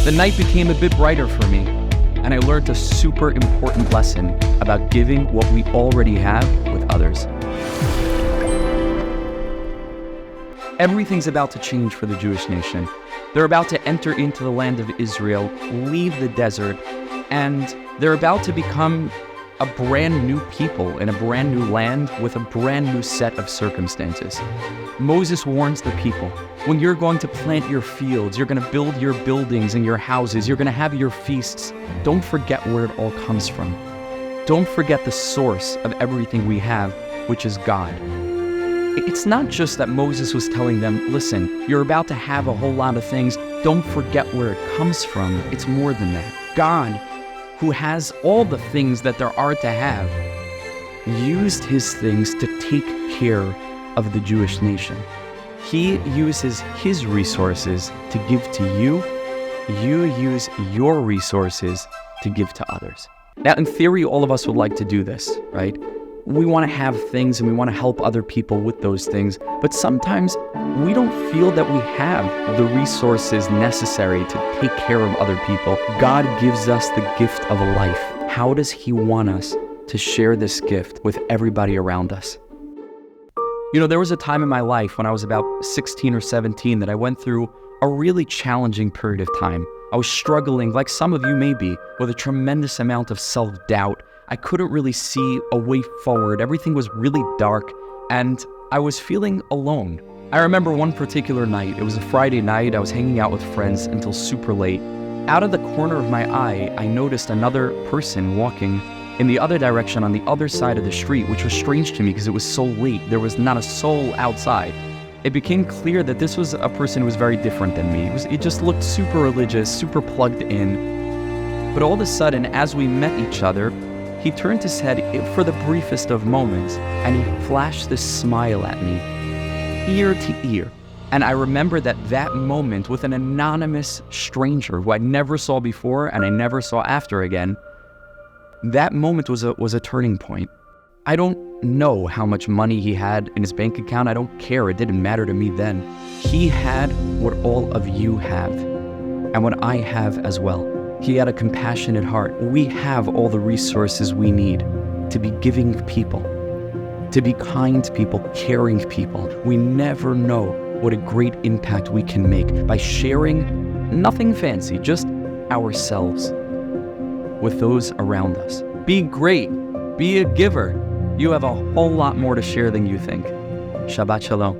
The night became a bit brighter for me, and I learned a super important lesson about giving what we already have with others. Everything's about to change for the Jewish nation. They're about to enter into the land of Israel, leave the desert, and they're about to become a brand new people in a brand new land with a brand new set of circumstances. Moses warns the people, when you're going to plant your fields, you're going to build your buildings and your houses, you're going to have your feasts, don't forget where it all comes from. Don't forget the source of everything we have, which is God. It's not just that Moses was telling them, listen, you're about to have a whole lot of things, don't forget where it comes from. It's more than that. God, who has all the things that there are to have, used his things to take care of the Jewish nation. He uses his resources to give to you. You use your resources to give to others. Now, in theory, all of us would like to do this, right? We want to have things and we want to help other people with those things, but sometimes we don't feel that we have the resources necessary to take care of other people. God gives us the gift of a life. How does he want us to share this gift with everybody around us? You know, there was a time in my life when I was about 16 or 17 that I went through a really challenging period of time. I was struggling, like some of you may be, with a tremendous amount of self-doubt. I couldn't really see a way forward. Everything was really dark, and I was feeling alone. I remember one particular night. It was a Friday night. I was hanging out with friends until super late. Out of the corner of my eye, I noticed another person walking in the other direction on the other side of the street, which was strange to me because it was so late. There was not a soul outside. It became clear that this was a person who was very different than me. It just looked super religious, super plugged in. But all of a sudden, as we met each other, he turned his head for the briefest of moments, and he flashed this smile at me, ear to ear. And I remember that moment with an anonymous stranger who I never saw before and I never saw after again, that moment was a turning point. I don't know how much money he had in his bank account. I don't care. It didn't matter to me then. He had what all of you have and what I have as well. He had a compassionate heart. We have all the resources we need to be giving people, to be kind people, caring people. We never know what a great impact we can make by sharing nothing fancy, just ourselves with those around us. Be great. Be a giver. You have a whole lot more to share than you think. Shabbat Shalom.